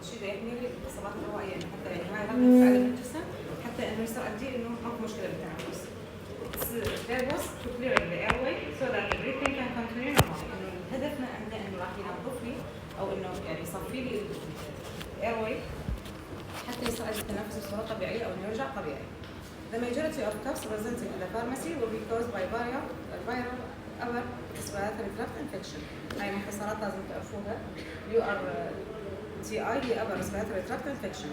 الشيء ده يحمي لي الاصابات الهوائيه يعني حتى يعني هاي رد الفعل من الجسم حتى انه يصير عندي انه ماكو مشكله بالتنفس. That was to clear the airway so that the breathing can continue normal. انه هدفنا عندنا انه راح ينظف لي او انه يعني يصفي لي الايرواي حتى يصير عندي التنفس بصوره طبيعيه او انه يرجع طبيعي. The majority of coughs presenting in the pharmacy will be caused by viral upper respiratory tract infection. هاي مختصرات لازم تعرفوها. URTI هي upper respiratory tract infection.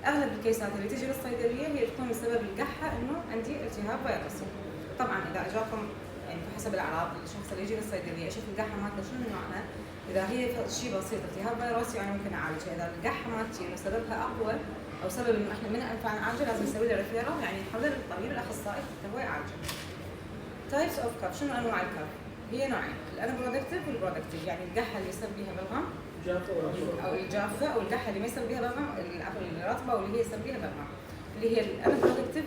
اغلب الكيسات اللي تجي للصيدليه هي تكون بسبب القحه انه عندي التهاب فيروسي. طبعا اذا اجاكم يعني حسب الاعراض الشخص اللي يجي للصيدليه يشوف القحه مالته شنو نوعها، اذا هي شيء بسيط التهاب فيروسي انا ممكن اعالجها، اذا القحه مالتي انه سببها اقوى او سبب انه احنا من ينفع نعالجه لازم نسوي له ريفيرال يعني نحول للطبيب الاخصائي حتى هو يعالجه. تايبس اوف كاف، شنو انواع الكاف؟ هي نوعين، الانبرودكتيف والبرودكتيف، يعني القحه اللي يصير بيها بلغم او الجافه او القحه اللي ما يصير بيها بلغم، الرطبه واللي هي يصير بيها بلغم. اللي هي الانبرودكتيف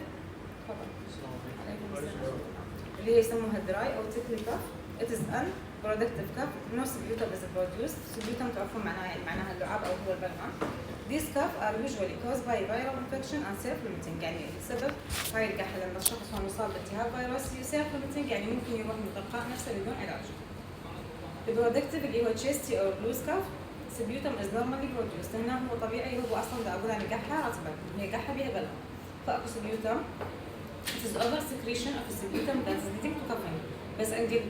اللي هي يسموها دراي او تيكلي كاف. It is unproductive cough. No sputum is produced. Sputum تعرفون معناها يعني معناها اللعاب او هو البلغم. These cough are usually caused by viral infection and self-limiting. يعني السبب هاي القحه لما الشخص هو مصاب بالتهاب فيروسي self-limiting يعني ممكن يروح من تلقاء نفسه بدون علاج. البرودكتيف اللي هو chesty or loose cough. Sputum is normally produced. هنا هو طبيعي، هو اصلا دا اقول عن قحه رطبه، هي قحه بها بلغم. فاكو sputum. It is over secretion of sputum that is leading to coughing. بس عندي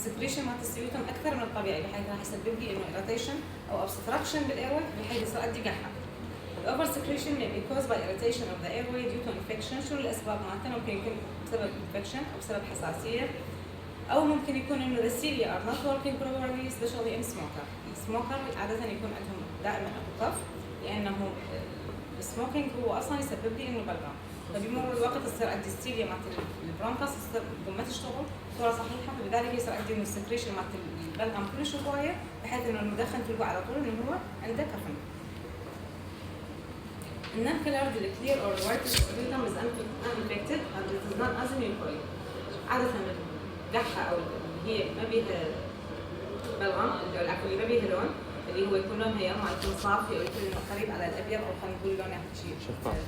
secretion مالت السبيوتم اكثر من الطبيعي بحيث راح يسبب لي انه irritation او obstruction بالايروي بحيث يصير عندي قحه. الاوفر secretion may be caused by irritation of the airway due to infection. شنو الاسباب مالتها؟ ممكن يكون بسبب infection او بسبب حساسيه، او ممكن يكون انه the cilia are not working properly especially in smoker. السموكر عاده يكون عندهم دائما اكو كف لانه السموكينج هو اصلا يسبب لي انه بلغم. فبمرور الوقت تصير عندي الستيليا مالت البرونكاس تصير ما تشتغل بصوره صحيحه، فلذلك يصير عندي انه السكريشن مالت البلغم كلش هوايه بحيث انه المدخن تلقوا على طول انه هو عنده كفن. Non-colored, clear or white sputum is uninfected and it is not as mucoid. عادة القحة أو اللي هي ما بيها بلغم العفو اللي ما بيها لون اللي هو يكون لونها يا اما يكون صافي او يكون انه قريب على الابيض او خلينا نقول لونه شيء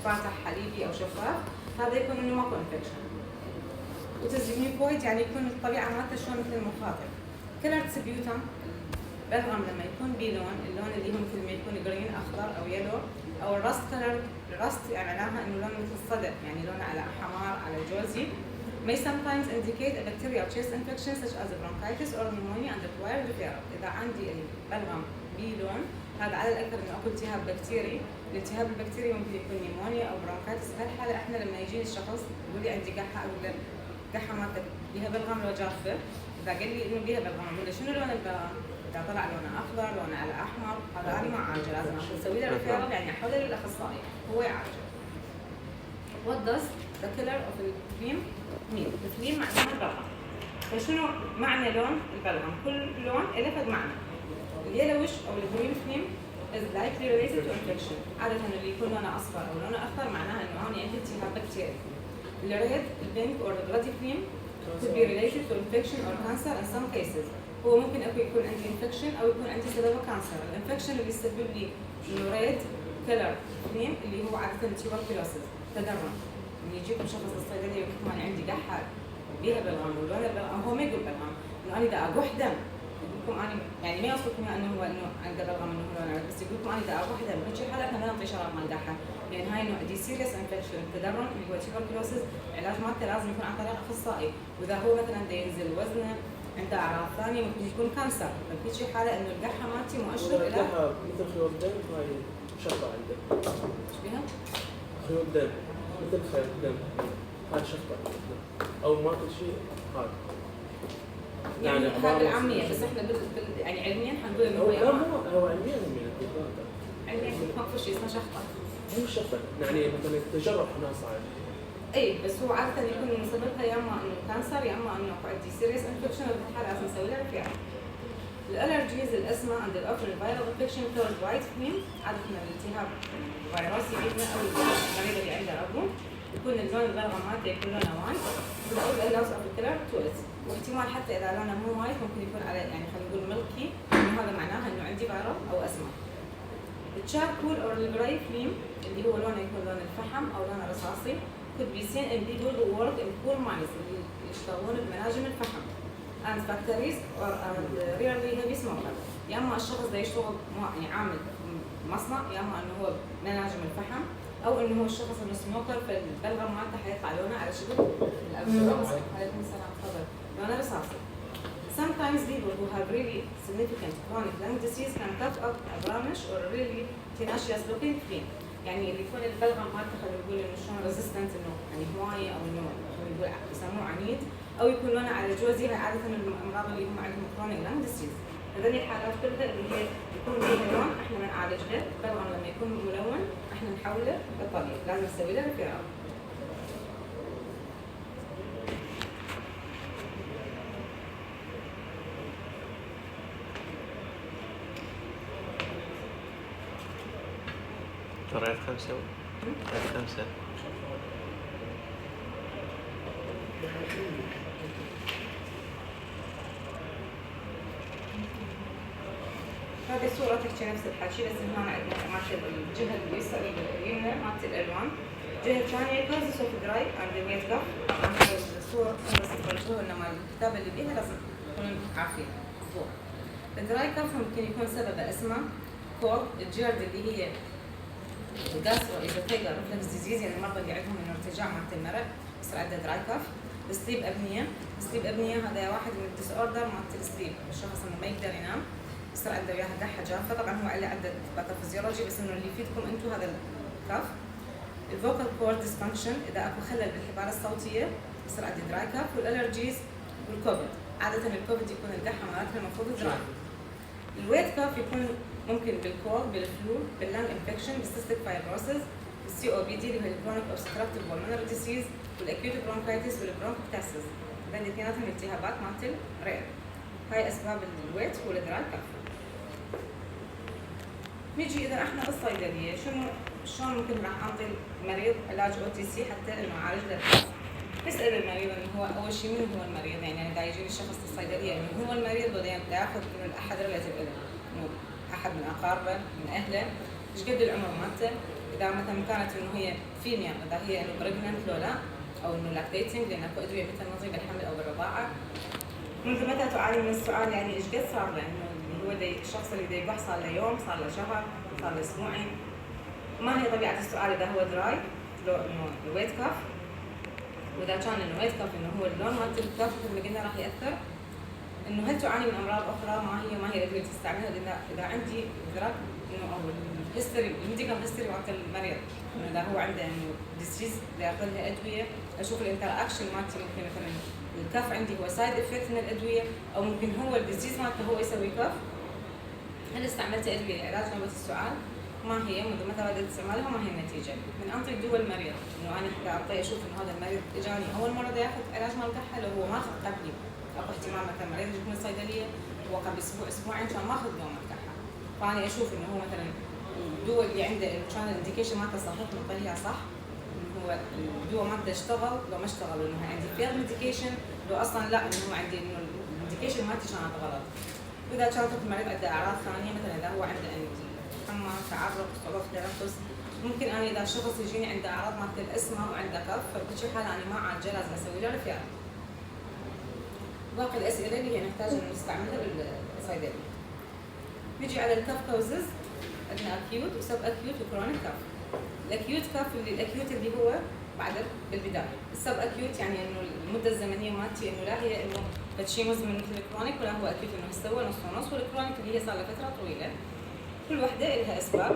فاتح حليبي او شفاف، هذا يكون انه ماكو انفكشن. وتزميكويد يعني يكون الطبيعه مالته شلون مثل المخاطر. كلرد سبيوتم بلغم لما يكون بلون، اللون اللي هو مثل ما يكون جرين اخضر او يلو، او الرست كلر. الرست يعني معناها انه لون مثل الصدف يعني لونه على حمار على جوزي. may sometimes indicate a bacterial chest infection such as bronchitis or pneumonia and require referral. إذا عندي البلغم بلون هذا على الأكثر إنه أكو التهاب بكتيري. الالتهاب البكتيري ممكن يكون نيمونيا أو برونكايتس. بهالحالة إحنا لما يجيني الشخص يقول لي عندي قحة أقول له قحة مالتك بيها بلغم لو جافة. إذا قال لي إنه بيها بلغم أقول له شنو لون البلغم؟ إذا طلع لونه أخضر لونه على أحمر هذا أنا ما أعالجه، لازم أسوي له referral يعني أحوله للأخصائي هو يعالجه. What does the killer of the cream mean؟ الفليم معناها البلغم. فشنو معنى لون البلغم؟ كل لون له فد معنى. اليلوش او الجرين فليم is likely related to infection. عادة اللي يكون لونه اصفر او لونه اخضر معناها انه هون عندي التهاب بكتيري. الريد البينك or the bloody flame could be related to infection or cancer in some cases. هو ممكن يكون عندي infection او يكون عندي سببه كانسر. الانفكشن اللي يسبب لي انه ريد كلر فليم اللي هو عادة tuberculosis تدرن. يجيكم شخص الصيدليه ويكتب انا عندي قحه بيها بلغم ولون البلغم، هو ما يقول بلغم انه انا دا اقح دم، يقول لكم انا يعني ما يوصفكم انه هو انه عنده بلغم انه هو لون، بس يقول لكم انا دا اقح دم. بهيك الحاله احنا ما نعطي شراب مال قحه لان هاي انه دي سيريس انفكشن التدرن اللي هو تيوبركلوسيس، العلاج مالته لازم يكون عن طريق اخصائي، واذا هو مثلا دا ينزل وزنه عنده اعراض ثانيه ممكن يكون كانسر، فبهيك الحاله انه القحه مالتي مؤشر الى مثل خيوط دم. هاي شفطه عنده ايش بيها؟ خيوط دم مثل خيط دم، هاي شفطه او ماكو شيء هذا يعني هذا بالعاميه، بس احنا يعني علميا حنقول انه هو لا هو علميا علميا ماكو شيء اسمه شخطه. مو شفطه يعني مثلا تجرح ناس عادي. اي بس هو عاده يكون من سببها يا اما انه كانسر يا اما انه عندي سيريس انفكشن، وبالحاله لازم نسوي لها ريفيرال. الالرجيز الاسمى عند الاوفر الفيرال انفكشن كوز وايت فليم، عاده الالتهاب الفيروسي عندنا او المريض اللي عنده ابو يكون اللون البلغم مالته يكون لونه وايت وتعود الى اوف الكلر تويت، واحتمال حتى اذا لونه مو وايت ممكن يكون على يعني خلينا نقول ملكي، انه هذا معناها انه عندي فيرال او اسمى. الشاركول or الجراي فليم اللي هو لونه يكون لون الفحم أو لونه رصاصي could be seen in people who work in coal mines اللي يشتغلون بمناجم الفحم and factories or rarely heavy smoker. يا اما الشخص ده يشتغل يعني عامل مصنع، يا اما انه هو مناجم الفحم، او انه هو الشخص انه سموكر فالبلغم مالته حيطلع لونه على شكل الابزوربس. عليكم السلام، تفضل. لونه رصاصي. Sometimes people who have really significant chronic lung disease can cough up a brownish or really tenacious looking phlegm. يعني اللي يكون البلغم مالته خلينا نقول انه شلون ريزيستنت انه يعني هوايه او انه نقول يسموه عنيد، او يكون لونه على جوزي عاده من الامراض اللي هم عندهم chronic lung disease. هذول الحالات كلها اللي هي يكون بيها لون احنا بنعالجها، البلغم لما يكون ملون احنا نحوله للطبيعي، لازم نسوي له ريفيرال. قريت 5 5 هذه الصورة تحكي نفس الحكي، بس هنا عندنا مالت الجهة اليمنى مالت الألوان، الجهة الثانية كوزس اوف دراي عند ويت كف. طبعا هذه الصور بس تفرجوها انما الكتاب اللي بيها لازم تكونوا عارفين الصورة. الدراي كف ممكن يكون سببه اسمه كول الجيرد اللي هي الجاسترو ايزوفيجال ريفلكس ديزيز، يعني المرضى اللي عندهم انه ارتجاع مالت المرء يصير عنده دراي كف. السليب ابنية، السليب ابنية هذا واحد من الديس اوردر مالت السليب، الشخص انه ما يقدر ينام يصير عنده وياها دحة جافة. طبعا هو عنده باثوفيزيولوجي بس انه اللي يفيدكم انتم هذا الكف. الفوكال كورد ديسفانكشن، اذا اكو خلل بالحبال الصوتية يصير عندي دراي كف. والالرجيز والكوفيد، عادة الكوفيد يكون الدحة مالتها المفروض دراي. الويت كف يكون ممكن بالكولد، بالفلو، باللانج انفكشن، بالسيستيك فايبروسيس، بالسي او بي دي اللي هو الكرونيك اوبستراكتيف بالمونري ديسيز، والاكيوت برونكايتس والبرونكوتاسيس. هذول اثنيناتهم التهابات مالت الرئه. هاي اسباب الويت والدراي كف. نيجي اذا احنا بالصيدليه شلون ممكن راح اعطي المريض علاج او تي سي حتى انه اعالج له الكف. نسال المريض انه هو اول شيء مين هو المريض، يعني اذا يجيني الشخص الصيدليه انه هو المريض ولا ياخذ من احد ريليتيف له، انه احد من اقاربه من اهله، ايش قد العمر مالته، اذا مثلا كانت انه هي فيميا اذا هي انه بريجننت لو لا، او انه لاكتيتنج لان اكو ادويه مثل نظيف الحمل او بالرضاعه. منذ متى تعاني من السؤال، يعني ايش قد صار له، انه هو الشخص اللي يقح صار له يوم، صار له شهر، صار له اسبوعين. ما هي طبيعه السؤال اذا هو دراي لو انه الويت كف، واذا كان انه ويت كف انه هو اللون مالت الكف مثل ما قلنا راح ياثر. انه هل تعاني من امراض اخرى، ما هي الادويه اللي تستعملها، اذا عندي ادراك انه او الهيستوري الميديكال هيستوري مالت المريض، انه اذا هو عنده انه ديزيز اذا ياخذ له ادويه، اشوف الانتر اكشن مالتي، ممكن مثلا الكف عندي هو سايد افكت من الادويه، او ممكن هو الديزيز مالته هو يسوي كف. هل استعملت ادويه لعلاج نوبه السعال؟ ما هي منذ متى بدات استعمالها وما هي النتيجه؟ من انطي دول المريض، انه انا حتى اعطيه اشوف انه هذا المريض اجاني اول مره بده ياخذ علاج مال كحه، لو هو ماخذ قبلي اكو احتمال مثلا مريض يجيك من الصيدليه هو قبل اسبوع اسبوعين كان ماخذ دواء مال كحه، فانا اشوف انه هو مثلا الدواء اللي عنده كان الانديكيشن مالته صحيح منطيها صح، انه هو الدواء مالته اشتغل لو ما اشتغل، انه عندي فيل ميديكيشن لو اصلا لا انه هو عندي انه الانديكيشن مالتي كانت غلط. واذا كانت المريض عنده اعراض ثانيه مثلا اذا هو عنده حمى، تعرق، صعوبه تنفس، ممكن انا اذا شخص يجيني عنده اعراض مالت الاسمه وعنده كف، فبهيك الحاله انا ما عالجه لازم اسوي له ريفيرال. باقي الاسئله اللي هي نحتاج ان نستعملها بالصيدليه. نجي على الكف كوزز، عندنا اكيوت وسب اكيوت وكرونيك كف. الاكيوت كف الاكيوت اللي هو بعد بالبدايه، السب اكيوت يعني انه المده الزمنيه مالتي انه لا هي انه شيء مزمن مثل الكرونيك، ولا هو اكيوت انه هسه نص ونص، والكرونيك اللي هي صار لها فتره طويله. كل وحده لها اسباب.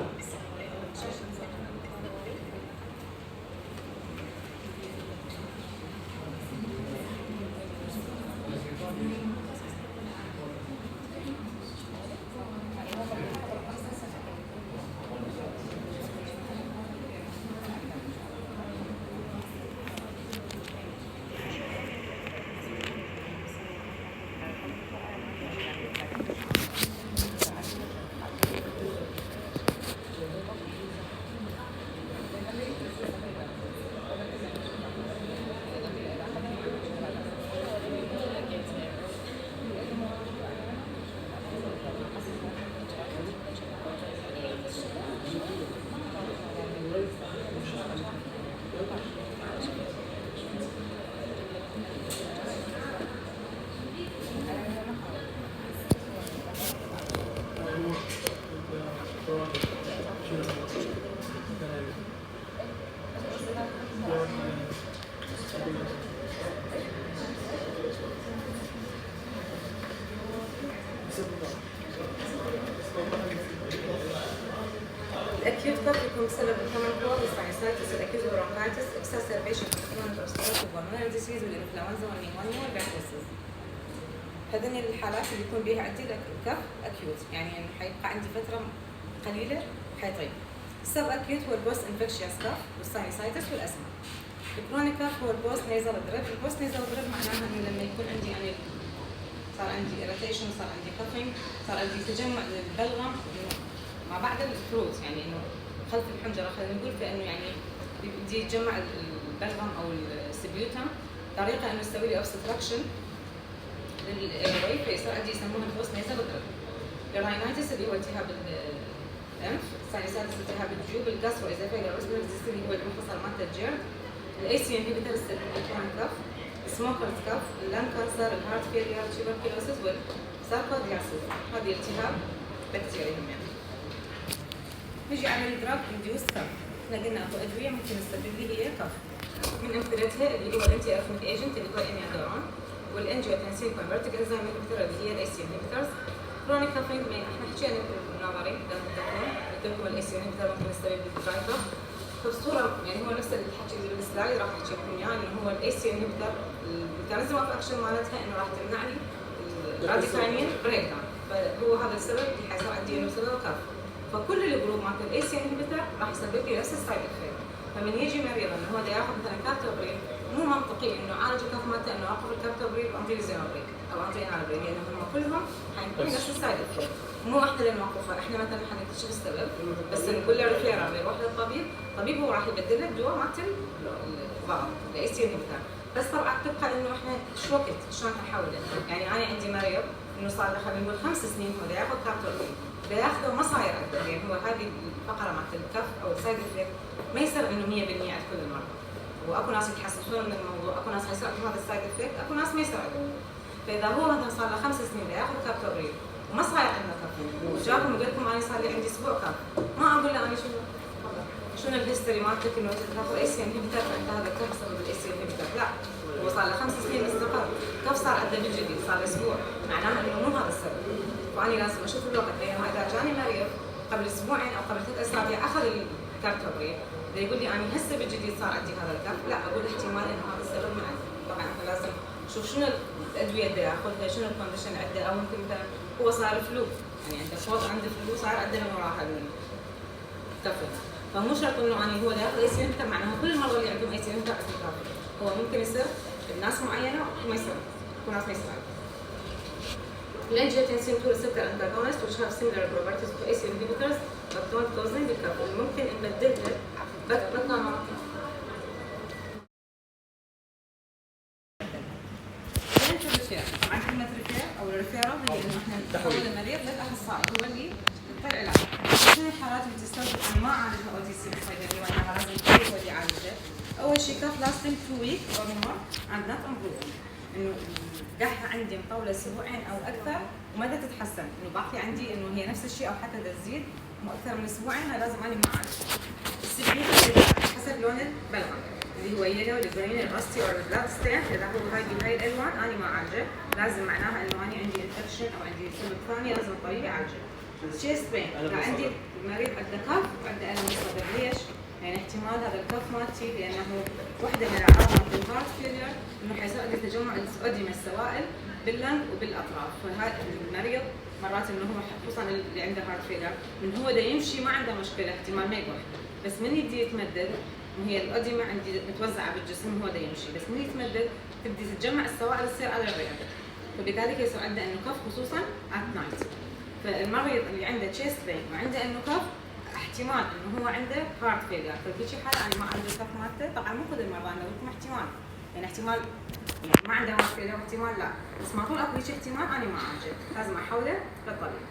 الاكيوت كف يكون بسبب الكومن كولد والساينسايتس، الاكيوت برونكايتس، exacerbation of chronic obstructive pulmonary disease والانفلونزا والنيمونيا والبرتوسيس. هذين الحالات اللي يكون بيها عندي الكف اكيوت، يعني حيبقى عندي فتره قليله حيطيب. السب اكيوت هو البوست انفكشيوس كف والساينسايتس والاسما. الكرونيك كف هو البوست نيزل دريب. البوست نيزل دريب معناها انه لما يكون عندي يعني صار عندي irritation، صار عندي كفينج، صار عندي تجمع للبلغم ما بعد الفروت، يعني انه خلف الحنجره خلينا نقول، فانه يعني بدي يتجمع البلغم او السبيوتم طريقه انه يسوي لي obstruction للايروي، فيصير عندي يسموها البوست نيزل دريب. الراينايتس اللي هو التهاب الانف، الساينسايتس التهاب الجيوب، الجاسترو ايزوفيجال ريسبيرتوري اللي هو المفصل مالت الجلد، الاي سي ام بي بترس الكرونيك كف، سموكرز كف، اللان كانسر، الهارت فيلير، تيوبركلوسيس والساركودياسيس. هذه التهاب بكتيري هم يعني. نجي على الدراج انديوس كف. احنا قلنا اكو ادويه ممكن تسبب لي هي كف. من امثلتها اللي هو الانتي ارثميك ايجنت اللي هو الاميادورون، والانجيوتنسين كونفرتنج انزيم انهبيتور اللي هي الاي سي انهبيتورز. كرونيك كافينج احنا حكينا بالنظري لكم الاي سي انهبيتور ممكن يسبب لي دراي كف. فبصوره يعني هو نفس اللي حكي بالسلايد راح احكي لكم اياه، انه هو الاي سي انهبيتور الميكانيزم اوف اكشن مالتها انه راح تمنع لي الراديكاينين بريك داون، فهو هذا السبب اللي حيصير عندي انه سبب كف. فكل الجروب مالت الاي سي انهبيتور راح يسبب لي نفس السايد افكت. فمن يجي مريض انه هو بده ياخذ مثلا كابتوبريل، مو منطقي انه اعالج الكف مالته انه اوقف الكابتوبريل وانطي لي زينوبريل او انطي انالبريل، لانه هم كلهم حيكون نفس السايد افكت. مو احنا اللي نوقفها، احنا مثلا حنكتشف السبب بس نقول له ريفيرال يروح للطبيب، الطبيب هو راح يبدل له الدواء مالت الضغط الاي سي انهبيتور. بس طبعا تبقى انه احنا شو وقت شلون نحوله. يعني انا عندي مريض انه صار له خلينا نقول 5 سنين هو ياخذ كابتوبريل، بياخذه وما صاير عنده، يعني هو هذه الفقره مالت الكف او السايد افكت ما يصير انه 100% عند كل المرضى. واكو ناس يتحسسون من الموضوع، اكو ناس حيصير عندهم هذا السايد افكت، اكو ناس ما يصير عندهم. فاذا هو مثلا صار له 5 سنين ياخذ كابتوبريل وما صاير عنده كف، وجاكم وقال لكم انا صار لي عندي اسبوع كف، ما اقول له انا شنو الهيستوري مالتك انه تاخذ اي سي انهبيتور فانت هذا الكف بسبب الاي سي انهبيتور. لا، هو صار له 5 سنين استقر، كف صار عنده بالجديد، صار له اسبوع، معناها انه مو هذا السبب. فاني لازم اشوف الوقت، لانه اذا جاني مريض قبل اسبوعين او قبل 3 اسابيع اخذ الكابتوبريل يقول لي انا هسه بالجديد صار عندي هذا الكف، لا اقول احتمال انه هذا السبب من عندي. طبعا انت لازم شوف شنو الادويه اللي ياخذها، شنو الكونديشن عنده، او ممكن هو صار فلو، يعني عنده فوق عنده فلو صار عنده من وراها الكف، فمو شرط انه انا هو ياخذ اي سي انهبيتور معناها كل المرضى اللي عندهم اي سي انهبيتور عندهم كف. هو ممكن يصير الناس معينه وما يصير، كل ناس ما يصير. الانجيوتنسين 2 receptor antagonist which have similar properties to ACE inhibitors but don't causing the cough. ممكن نبدلها بطلع مرة. طبعا كلمة ريفير أو الريفيرال هي إنه إحنا نحول المريض للأخصائي هو اللي يعطي العلاج. شنو الحالات اللي تستوجب أنا ما أعالجها أو تي سي بصيدلية وأنا لازم الطبيب هو اللي يعالجها. أول شيء cough lasting 2 weeks or more and not improving. إنه القحة عندي مطولة أسبوعين أو أكثر وما تتحسن، إنه باقي عندي إنه هي نفس الشيء أو حتى تزيد أكثر من أسبوعين، هاي لازم أني معالجة. السبيل حسب لون البلغم اللي هو يلو، الجرين، الرستي أو البلاد ستين، إذا هو هاي الألوان أنا معالجة، لازم معناها إنه أنا عندي انفكشن أو عندي سبب ثاني لازم الطبيب يعالجه. تشيست بين، إذا عندي المريض عنده كف وعنده ألم بالصدر، ليش؟ يعني احتمال هذا الكف مالتي لأنه واحدة من الأعراض مالت الهارت فيلير إنه حيصير عندي تجمع الصوديوم السوائل باللنج وبالأطراف، فهذا المريض مرات إنه هو خصوصا اللي عنده هارت فيلير من هو دا يمشي ما عنده مشكلة، احتمال ما يقف، بس من يبدي يتمدد وهي الأوديما عندي متوزعة بالجسم هو دا يمشي، بس من يتمدد تبدي تتجمع السوائل تصير على الرئة، فبذلك يصير عنده إنه كف خصوصا at night. فالمريض اللي عنده chest pain وعنده إنه كف احتمال انه هو عنده هارت فيلير، ففي شي حاله انا ما عندي الكف مالته، طبعا مو كل المرضى انا لكم احتمال، يعني احتمال يعني ما عنده هارت فيلير واحتمال لا، بس ما طول اكو شيء احتمال انا ما اعالجه، لازم احوله للطبيب.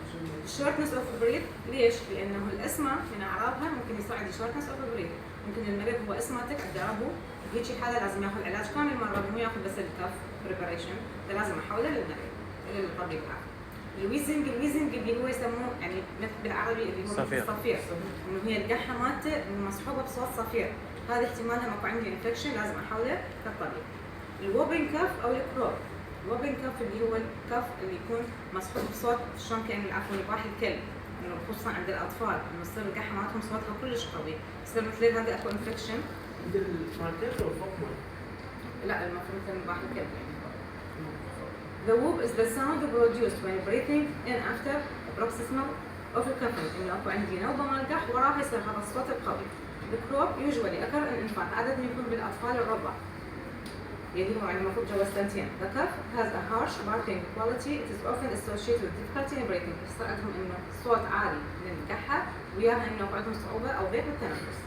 الشورتنس اوف بريث ليش؟ لانه الاسما من اعراضها ممكن يصير عندي شورتنس اوف بريث، ممكن المريض هو اسماتيك عنده ربو، في شي حاله لازم ياخذ علاج كامل مره مو ياخذ بس الكف بريباريشن، لازم احوله للمريض للطبيب العام. الويزنج اللي هو يسموه يعني بالعربي اللي هو الصفير، انه هي القحه مالته مصحوبه بصوت صفير، هذا احتمالها ماكو عندي انفكشن لازم احوله للطبيب. الووبين كف او الكروب، الووبين كف اللي هو الكف اللي يكون مصحوب بصوت شلون كانه عفوا يباح الكلب، انه خصوصا عند الاطفال انه يصير القحه مالتهم صوتها كلش قوي، يصير مثل هذا اكو انفكشن. عند الماركت او فوق مال؟ لا المفروض مثل نباح الكلب يعني. The whoop is the sound produced when breathing in after paroxysmal of coughing. انه اكو عندي نوبه مال قح وراها يصير هذا الصوت القوي. The crop usually occur in infant. عادة يكون بالاطفال الرضع. اللي هو يعني المفروض جوا السنتين. The cough has a harsh barking quality. It is often associated with difficulty in breathing. يصير عندهم انه صوت عالي من القحه وياها انه عندهم صعوبه او ضيق بالتنفس.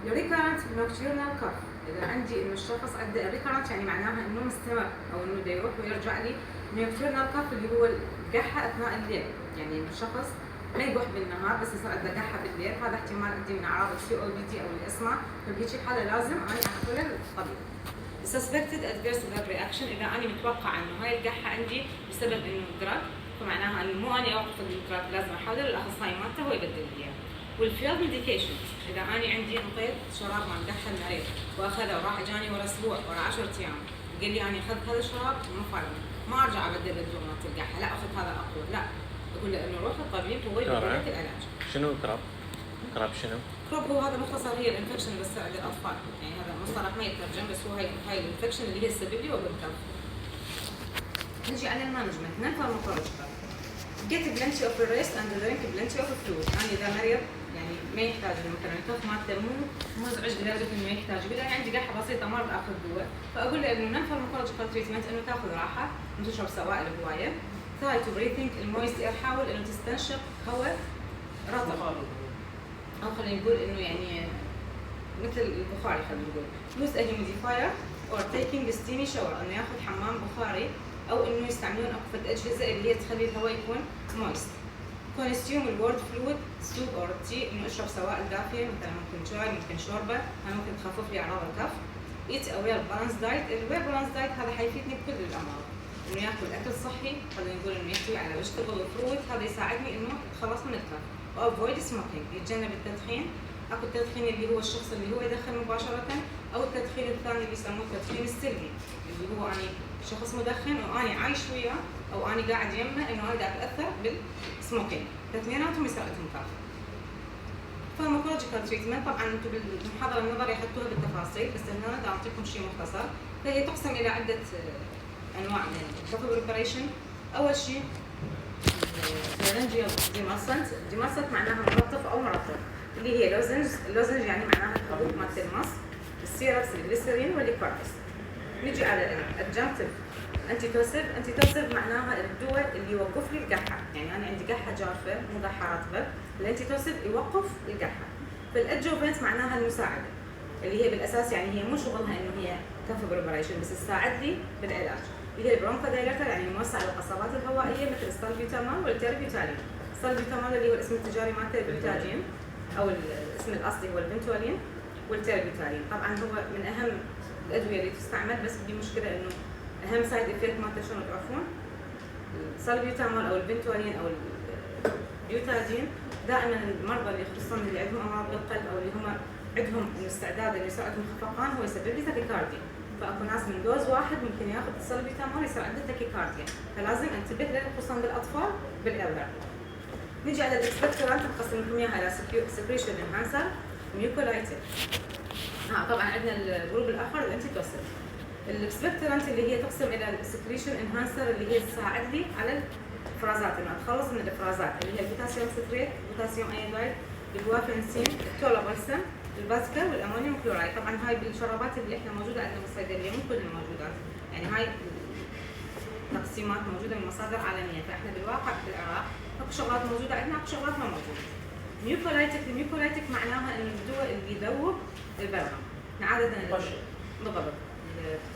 The recurrent nocturnal cough. اذا عندي انه الشخص عنده recurrent يعني معناها انه مستمر او انه بده يروح ويرجع لي. nocturnal cough اللي هو القحه اثناء الليل، يعني الشخص ما يقح بالنهار بس يصير عنده قحه بالليل، هذا احتمال عندي من اعراض COPD او الاسمع، فبهيجي الحاله لازم اني احوله للطبيب. Suspected adverse drug reaction اذا انا متوقع انه هاي القحه عندي بسبب انه الدراج، فمعناها انه مو اني اوقف الدراج، لازم احوله للاخصائي مالته هو يبدل لي اياه. والفيلد ميديكيشن اذا انا عندي انطيت شراب مال قحه المريض واخذه وراح اجاني ورا اسبوع ورا 10 ايام قال لي انا اخذت هذا الشراب مو فاهم، ما ارجع ابدل الدواء مالت القحه، لا اخذ هذا اقوى، لا اقول له انه روح للطبيب هو يبدل لك العلاج. شنو كراب؟ كراب شنو؟ كروب هو هذا مختصر هي الانفكشن اللي بتصير عند الاطفال، يعني هذا مصطلح ما يترجم بس هو هاي الانفكشن اللي هي السبب لي وبالكف. نجي على المانجمنت، نون فارماكولوجيكال. Get plenty of rest and drink plenty of fluid. يعني اذا مريض يعني ما يحتاج مثلا الكف مالته مو مزعج لدرجه انه يحتاج، يقول انا عندي قحه بسيطه ما بدي اخذ دواء، فاقول له انه نون فارماكولوجيكال تريتمنت انه تاخذ راحه وتشرب سوائل هوايه. try to breathing المويست اير، حاول انه تستنشق هواء رطب او خلينا نقول انه يعني مثل البخاري، خلينا نقول use a humidifier or taking a steamy shower، انه ياخذ حمام بخاري او انه يستعملون اكفة اجهزه اللي هي تخلي الهواء يكون مويست. consume الورد فلويد سوب او تي، انه اشرب سوائل دافيه مثلا ممكن شاي ممكن شوربه، هاي ممكن تخفف لي اعراض الكف. eat a well balanced diet. الويل بالانس دايت هذا حيفيدني بكل الامراض، انه ياكل اكل صحي، خلينا نقول انه يحتوي على فيجيتابل وفروت، هذا يساعدني انه اتخلص من الكف. وافويد سموكينج، يتجنب التدخين، اكو التدخين اللي هو الشخص اللي هو يدخن مباشره، او التدخين الثاني اللي يسموه التدخين السلبي اللي هو اني شخص مدخن واني عايش وياه او اني قاعد يمه انه انا قاعد اتاثر بالسموكينج، الاثنيناتهم يساعدهم كف. فارماكولوجيكال تريتمنت طبعا انتم بالمحاضره النظريه اخذتوها بالتفاصيل، بس هنا بدي اعطيكم شيء مختصر. فهي تقسم الى عده انواع من الكف بريباريشن. اول شيء لارنجيال ديماسنت، ديماسنت معناها مرطف او مرطب، اللي هي لوزنج، اللوزنج يعني معناها الحبوب مالت المص، السيربس، الجليسرين والليكوارس. نجي على الادجنكتيف انتيتوسيف، انتيتوسيف معناها الدواء اللي يوقف لي القحه، يعني انا عندي قحه جافه مو قحه رطبه، الانتيتوسيف يوقف القحه. فالادجوفنت معناها المساعده، اللي هي بالاساس يعني هي مو شغلها انه هي كف بريباريشن بس تساعد لي بالعلاج، اللي هي البرونكودايليتر يعني موسع القصبات الهوائيه مثل السالبيوتامول والتربيوتالين. السالبيوتامول اللي هو الاسم التجاري مالته البيوتاجين او الاسم الاصلي هو البنتولين، والتربيوتالين طبعا هو من اهم الادويه اللي تستعمل، بس بدي مشكله انه اهم سايد افكت مالته شنو تعرفون؟ السالبيوتامول او البنتولين او البيوتاجين دائما المرضى اللي خصوصا اللي عندهم امراض بالقلب او اللي هم عندهم استعداد انه يصير عندهم خفقان هو يسبب لي تاكيكارديا، فاكو ناس من دوز واحد ممكن ياخذ السالبيوتامول يصير عنده تاكيكارديا، فلازم انتبه له خصوصا بالاطفال بالالدر. نجي على الاكسبكتورانت نقسم لكم اياها على سكريشن انهانسر ميوكولايتيك. طبعا عندنا الجروب الاخر الانتيتوسيف. الاكسبكتورانت اللي هي تقسم الى السكريشن انهانسر اللي هي تساعد لي على الافرازات، انه اتخلص من الافرازات اللي هي البوتاسيوم ستريت، بوتاسيوم ايودايد، الجوافنسين، التولابلسم، الباسكر والامونيوم كلورايد. طبعا هاي بالشرابات اللي احنا موجوده عندنا بالصيدليه مو كل الموجودات، يعني هاي تقسيمات موجوده من مصادر عالميه، فاحنا بالواقع بالعراق اكو شغلات موجوده عندنا اكو شغلات ما موجوده. ميوكولايتيك، الميوكولايتيك معناها انه الدواء اللي يذوب البلغم، عاده بالضبط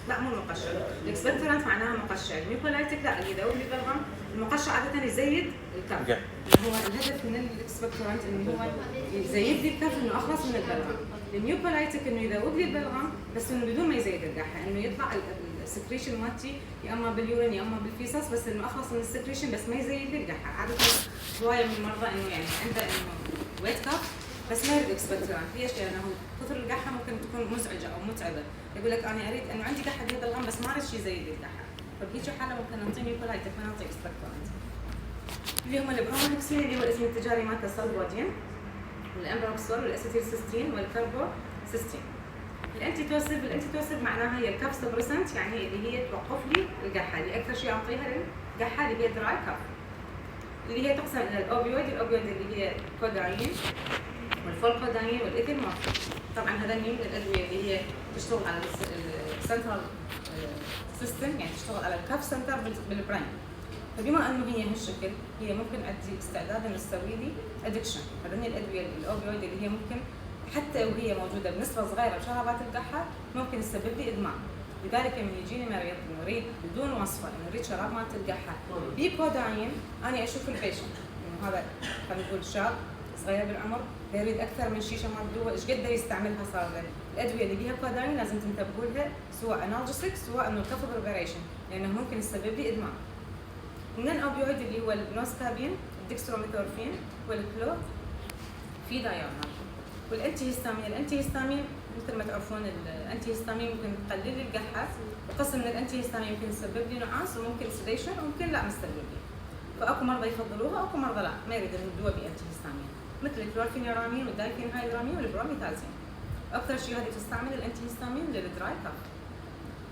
لا مو المقشر، الاكسبكتورانت معناها مقشر، الميوكولايتيك لا اللي يذوب لي البلغم، المقشر عاده يزيد الكف. هو الهدف من الاكسبكتورانت انه هو يزيد لي الكف انه اخلص من البلغم، الميوكولايتيك انه يذوب لي البلغم بس انه بدون ما يزيد القحه، انه يطلع السكريشن مالتي يا اما باليورين يا اما بالفيسس، بس انه اخلص من السكريشن بس ما يزيد لي القحه. عاده هوايه من المرضى انه يعني عنده انه ويت كف بس ما يريد اكسبكتورانت، ليش؟ لانه كثر القحه ممكن تكون مزعجه او متعبه، يقول لك انا اريد انه عندي قحه بهالبلغم بس ما اريد شيء يزيد لي القحه، فبهيك حاله ممكن نعطي ميوكولايتيك ما نعطي اكسبكتورانت. اللي هم البروموكسين اللي هو الاسم التجاري مالته سلفودين، والامبروكسول والاسيتيلسيستين والكاربوسيستين. الانتي توسيف معناها هي الكاف سبريسنت، يعني اللي هي توقف لي القحه، اللي اكثر شيء اعطيها للقحه اللي هي دراي كاف، اللي هي تقسم الى الاوبيويد اللي هي كودايين والفولكودايين والايثيلمورفين. طبعا هذول من الادويه اللي هي تشتغل على السنترال سيستم، يعني تشتغل على الكاف سنتر بالبرين. فبما انه هي هالشكل، هي ممكن عندي استعداد انه تسوي لي ادكشن. هذول الادويه الاوبيويد اللي هي ممكن حتى وهي موجوده بنسبه صغيره بشرابات القحه ممكن تسبب لي ادمان. لذلك من يجيني مريض يريد بدون وصفه انه يريد شراب مالت القحه بكودايين، انا اشوف البيشنت انه هذا خلينا نقول شاب صغير بالعمر يريد اكثر من شيشه مال دواء، ايش قد يستعملها صار له. الادويه اللي بيها كودايين لازم تنتبهوا لها، سواء انالجيسك سواء انه كف بريبريشن، لانه ممكن يسبب لي ادمان. من الاوبيويد اللي هو النوسكابين، الدكستروميثورفين والكلو في دايرنا. والانتي هيستامين مثل ما تعرفون الانتي هيستامين ممكن تقلل لي القحه، وقسم من الانتي هيستامين ممكن يسبب لي نعاس وممكن سيديشن وممكن لا مستسبب لي. فاكو مرضى يفضلوها واكو مرضى لا ما يريدون الدواء بانتي هيستامين، مثل الكلورفينيرامين والدايفينهايدرامين والبروميثازين. اكثر شيء هذه تستعمل الانتي هيستامين للدراي كاف.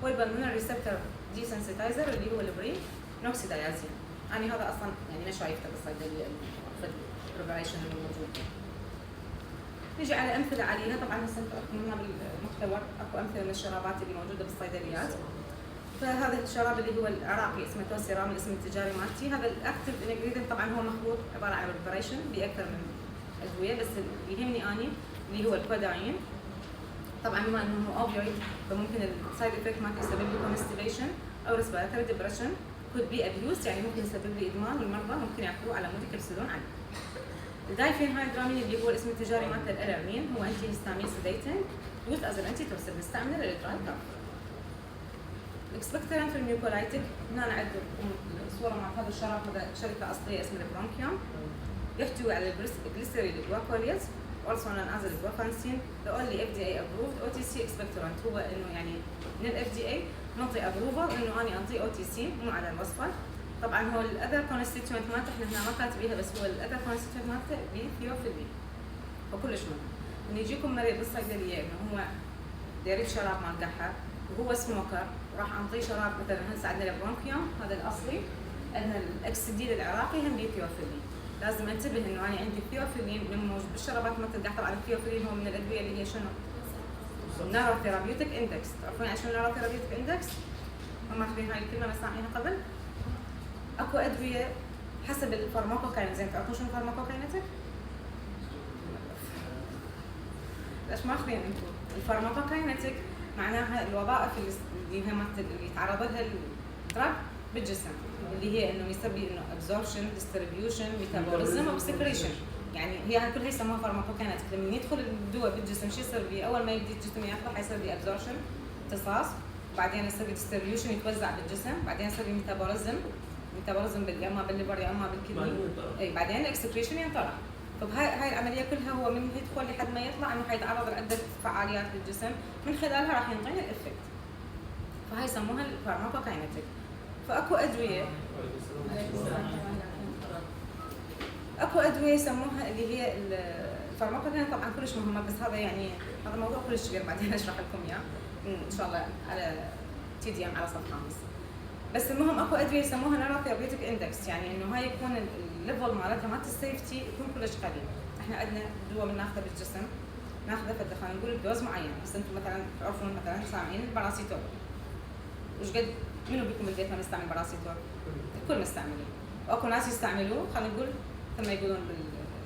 والبلمونري ريسبتور دي سنسيتايزر اللي هو البري نوكسيدايازين. انا هذا اصلا يعني ما شايفته بالصيدليه البريبريشن الموجود. نجي على امثله عليها. طبعا هسه منها بالمحتوى اكو امثله من الشرابات اللي موجوده بالصيدليات. فهذا الشراب اللي هو العراقي اسمه توسيرام، الاسم التجاري مالتي. هذا الاكتف انجريدنت طبعا هو مخلوط عباره عن بريبريشن باكثر من ادويه، بس اللي يهمني اني اللي هو الكودايين. طبعا بما انه هو اوبيويد فممكن السايد افكت مالته يسبب لي كونستيبيشن او ريسبيراتوري ديبرشن، كود بي ابيوز، يعني ممكن يسبب لي ادمان، والمرضى ممكن ياخذوه على مود يكبسلون عنه. الدايفينهايدرامين اللي هو الاسم التجاري مالته الالارمين، هو انتي هيستامين سيديتنج يوز از انتي توسيف، نستعمله للدراي كاف. الاكسبكتورانت والميوكولايتيك، هنا عندكم صوره مع هذا الشراب، هذا شركه اصليه اسمها البرونكيوم، يحتوي على الجليسيريل جواكوليز also known as الجوافانسين. the only FDA approved OTC expectorant. هو انه يعني من ال FDA نعطي ابروفل انه انا انطي OTC مو على الوصفه. طبعا هو الاذر كونستيتوينت مالته احنا هنا ما كاتبيها، بس هو الاذر كونستيتوينت مالته بثيوفيلين وكلش مهم. ان يجيكم مريض بالصيدليه انه هو يريد شراب مال قحه وهو سموكر، راح انطيه شراب مثلا هسه عندنا البرونكيوم هذا الاصلي، عندنا الاكسديل العراقي هم بثيوفيلين. لازم انتبه انه انا عندي الثيوفيلين من موجود بالشرابات مالت القحه. طبعا الثيوفيلين هو من الادويه اللي هي شنو؟ نارو ثيرابيوتيك اندكس. تعرفون يعني شنو نارو ثيرابيوتيك اندكس؟ هم ماخذين هاي الكلمه سامعينها قبل؟ اكو ادويه حسب الفارماكوكاينيتيك. تعرفون شنو الفارماكوكاينيتيك؟ ليش ما اخذين انتم؟ الفارماكوكاينيتيك معناها الوظائف اللي يتعرض لها الدراج بالجسم، اللي هي انه يسوي انه ابزوربشن، ديستريبيوشن، ميتابوليزم وسكريشن. يعني هي كلها يسموها فارماكوكاينيتيك. لما يدخل الدواء بالجسم شو يصير بيه؟ اول ما يبدي الجسم ياخذه حيصير بيه ابزوربشن، امتصاص، وبعدين يصير ديستريبيوشن يتوزع بالجسم، بعدين يصير ميتابوليزم يا اما بالليفر يا اما بالكدني، اي بعدين الاكسكريشن ينطلع. فبهاي العمليه كلها هو من يدخل لحد ما يطلع انه حيتعرض لعده فعاليات بالجسم، من خلالها راح ينطينا الافكت. فهاي يسموها الفارماكوكاينيتيك. فاكو ادويه يسموها اللي هي الفارماكوكاينيتيك. طبعا كلش مهمه، بس هذا يعني هذا موضوع كلش كبير، بعدين اشرح لكم اياه ان شاء الله على TDM على صف خامس. بس المهم اكو ادويه يسموها نارو ثيرابيوتيك اندكس، يعني انه هاي يكون الليفل مالتها مالت السيفتي يكون كلش قليل. احنا عندنا دواء بناخذه بالجسم، ناخذه خلينا نقول بدوز معين، بس انتم مثلا تعرفون مثلا سامعين الباراسيتول، وش قد منو بيكم بالبيت ما نستعمل باراسيتول؟ الكل مستعملين، واكو ناس يستعملوه خلينا نقول كما يقولون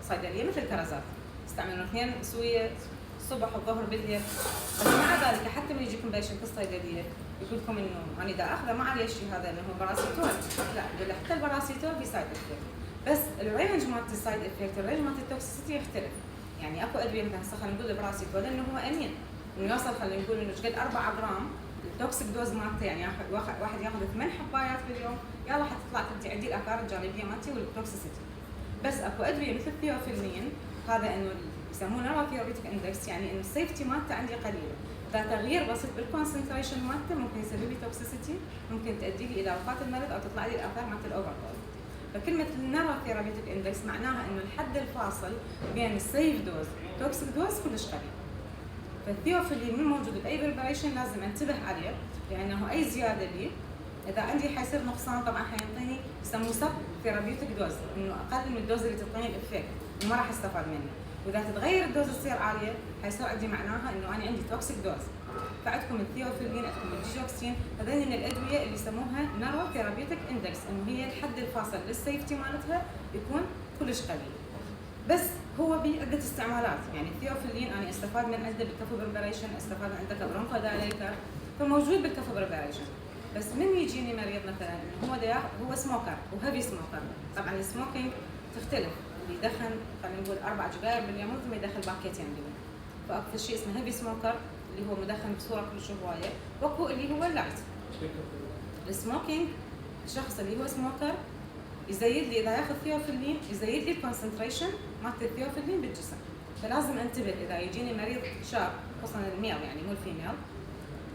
بالصيدليه مثل الكرزات، يستعملون 2 سويه الصبح والظهر بالليل. بس مع ذلك حتى من يجيكم بيشنت بالصيدليه يقول لكم انه انا دا اخذه ما عليه شيء، هذا انه باراسيتول، لا يقول حتى الباراسيتول في سايد افكت، بس الرينج مالت السايد افكت الرينج مالت التوكسيسيتي يختلف. يعني اكو ادويه مثلا خلينا نقول الباراسيتول انه هو امين انه يوصل خلينا نقول انه قد 4 جرام التوكسيك دوز مالته، يعني واحد ياخذ 8 حبايات باليوم يلا حتطلع تنتي عندي الاثار الجانبيه مالتي والتوكسيسيتي. بس اكو ادويه مثل الثيوفيلين هذا انه يسمونه نارو ثيرابيوتيك اندكس، يعني انه السيفتي مالته عندي قليله، فتغيير بسيط بالكونسنتريشن مالته ممكن يسبب لي توكسيسيتي، ممكن تؤدي لي الى وفاه المريض او تطلع لي الاثار مالت الاوفر دوز. فكلمه النارو ثيرابيوتيك اندكس معناها انه الحد الفاصل بين السيف دوز توكسيك دوز كلش قليل. فالثيوفيلين من موجود باي بريباريشن لازم انتبه عليه، لانه اي زياده لي اذا عندي حيصير نقصان طبعا حينطيني يسموه سب ثيرابيوتيك دوز، انه اقل من الدوز اللي تعطيني الافكت وما راح استفاد منه. واذا تتغير الدوز تصير عاليه حيصير عندي معناها انه انا عندي توكسيك دوز. فعندكم الثيوفيلين، عندكم الديجوكسين، هذين من الادويه اللي يسموها نارو ثيرابيوتيك اندكس، انه هي الحد الفاصل للسيفتي مالتها يكون كلش قليل. بس هو بعدة استعمالات، يعني الثيوفيلين انا استفاد من عنده بالكفو بريباريشن، استفاد من عنده كبرونكو دايليتر، فموجود بالكفو بريباريشن. بس من يجيني مريض مثلا انه هو سموكر وهيفي سموكر، طبعا السموكينج تختلف، اللي يدخن خلينا نقول 4 سجاير باليوم مثل ما يدخل باكيتين باليوم. فاكثر شيء اسمه هيفي سموكر اللي هو مدخن بصوره كلش هوايه، واكو اللي هو اللايت. السموكينج الشخص اللي هو سموكر يزيد لي اذا ياخذ ثيوفيلين يزيد لي الكونسنتريشن مالت الثيوفيلين بالجسم. فلازم انتبه اذا يجيني مريض شاب خصوصا الميل يعني مو الفيميل،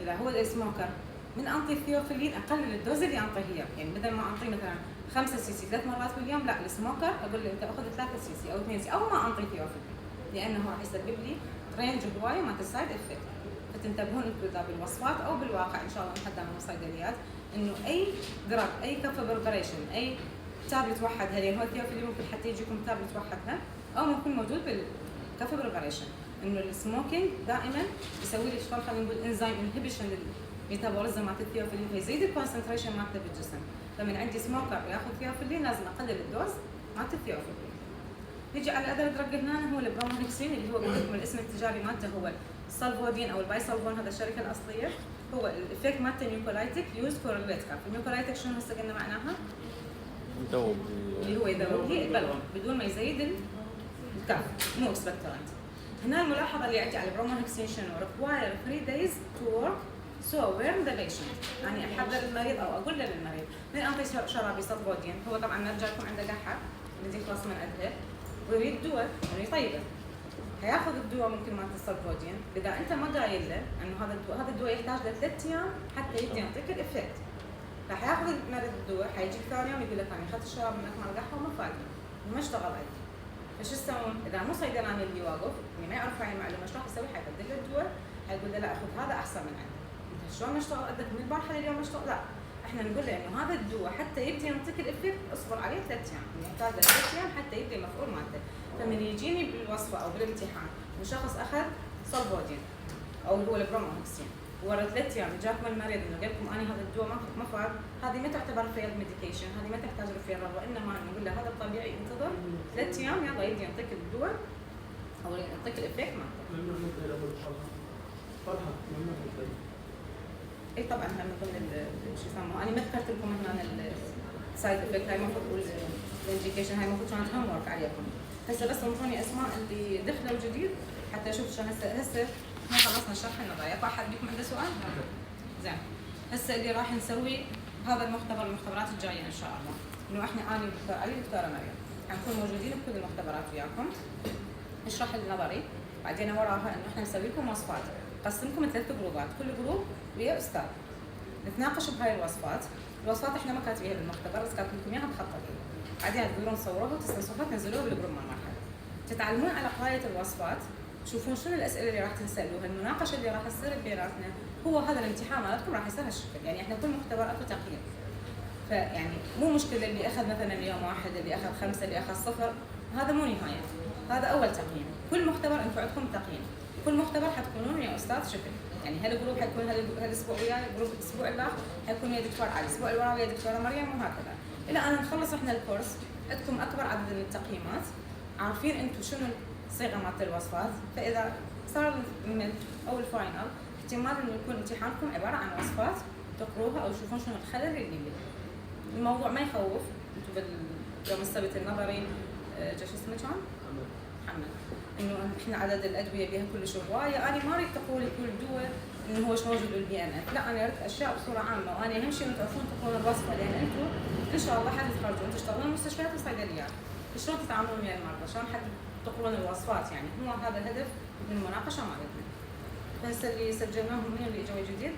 اذا هو السموكر من انطي الثيوفيلين اقلل الدوز اللي انطيه اياه، يعني بدل ما انطيه مثلا 5 سي سي 3 مرات باليوم، لا السموكر اقول له انت اخذ 3 سي سي او 2 سي او ما انطي ثيوفيلين، لانه راح يسبب لي رينج هوايه مالت السايد افكت. فتنتبهون انتم اذا بالوصفات او بالواقع ان شاء الله حتى من الصيدليات انه اي دراج اي كف بريباريشن اي تابلت وحدها، لان هو الثيوفيلين ممكن حتى يجيكم تابلت وحدها او ممكن موجود بالكف بريباريشن، انه السموكينج دائما يسوي لي شغل خلينا نقول انزيم انهبيشن للميتابوليزم مالت الثيوفيلين، فيزيد الكونسنتريشن مالته بالجسم. فمن عندي سموكر ياخذ ثيوفيلين لازم اقلل الدوز مالت الثيوفيلين. نيجي على الاذر دراج هنا، هو البرومونكسين اللي هو قلت لكم الاسم التجاري مالته هو السالفودين او البايسالفون، هذا الشركه الاصليه. هو الافكت مالته نيوكولايتيك يوز فور الليت كاف. النيوكولايتيك شنو هسه قلنا معناها؟ يذوب اللي هو يذوب هي البلغم بدون ما يزيد الكاف، مو اكسبكتورنت. هنا الملاحظه اللي عندي على البرومونكسين شنو؟ require 3 days to work so where the patient، يعني احضر المريض او اقول للمريض من انطي شرابي سالفودين، هو طبعا نرجع لكم عنده قحه بدي يخلص من عندها ويريد دواء يعني يطيبه، هياخذ الدواء ممكن مالت السالفودين، اذا انت ما قايل له انه هذا الدواء يحتاج له 3 ايام حتى يبدا يعطيك الافكت، راح ياخذ المريض الدواء حيجيك ثاني يوم يقول لك انا اخذت الشراب منك مال قحه وما فادني وما اشتغل عندي. فشو تسوون؟ اذا مو صيدلاني اللي واقف اللي ما يعرف هاي المعلومه شو راح يسوي؟ حيبدل له الدواء، حيقول له لا اخذ هذا احسن من عندك، انت شلون ما اشتغل عندك من البارحه لليوم ما اشتغل؟ لا احنا نقول له انه هذا الدواء حتى يبدا يعطيك الافكت اصبر عليه 3 ايام، يحتاج له 3 ايام حتى يبدا المفعول مالته. فمن يجيني بالوصفه او بالامتحان وشخص اخذ سالفودين او هو البرومونكسين ورا 3 ايام جاكم المريض انه قال لكم انا هذا الدواء ما فاد، هذه ما تعتبر فيلد ميديكيشن، هذه ما تحتاج ريفيرال، وانما نقول له هذا الطبيعي انتظر 3 ايام يلا يبدا يعطيك الدواء او يعطيك الافكت مالته. اي طبعا هم من ضمن شو يسموه، انا ما ذكرت لكم هنا السايد افكت، هاي المفروض تقول الانديكيشن، هاي المفروض كانت هوم ورك عليكم. هسه بس انطوني اسماء اللي دخلوا جديد حتى اشوف شلون. هسه احنا خلصنا الشرح النظري، اكو احد بيكم عنده سؤال؟ زين. هسه اللي راح نسوي هذا المختبرات الجايه ان شاء الله، انه احنا انا والدكتور علي والدكتوره مريم حنكون موجودين بكل المختبرات وياكم، نشرح النظري، بعدين وراها انه احنا نسوي لكم وصفات، نقسمكم 3 جروبات، كل جروب ويا استاذ نتناقش بهاي الوصفات. الوصفات احنا ما كاتبينها بالمختبر بس كاتب لكم اياها مخططين، بعدين تقدرون تصوروها وتستنسخوها تنزلوها بالجروب مال مرحله. تتعلمون على قرايه الوصفات، تشوفون شنو الاسئله اللي راح تسالوها، المناقشه اللي راح تصير بيناتنا، هو هذا الامتحان مالتكم راح يصير هالشكل، يعني احنا كل مختبر اكو تقييم. فيعني مو مشكله اللي اخذ مثلا اليوم 1 اللي اخذ 5 اللي اخذ 0، هذا مو نهايه، هذا اول تقييم. كل مختبر انتم عندكم تقييم، كل مختبر حتكونون يا استاذ شكل، يعني هالجروب حيكون هالاسبوع وياي، جروب الاسبوع الاخر حيكون ويا دكتور علي، الاسبوع اللي وراه ويا دكتوره مريم، وهكذا الى ان نخلص احنا الكورس. عندكم اكبر عدد من التقييمات، عارفين انتم شنو الصيغه مالت الوصفات، فاذا صار الميد او الفاينل احتمال انه يكون امتحانكم عباره عن وصفات تقروها او تشوفون شنو الخلل اللي بيه. الموضوع ما يخوف، انتم باليوم السبت النظري شو اسمه كان؟ محمد، انه احنا عدد الادويه بها كلش هوايه، انا ما اريد تقولي كل دواء انه هو شو موجود بالبي ان اف، لا انا اريد اشياء بصوره عامه، وانا اهم شيء انتم تعرفون تقرون الوصفه، لان انتم ان شاء الله حتتخرجون تشتغلون بالمستشفيات والصيدليات، شلون تتعاملون ويا المرضى، شلون تقرون الوصفات، يعني هو هذا الهدف من المناقشه مالتنا. هسه اللي سجلناهم من اللي اجوا جديد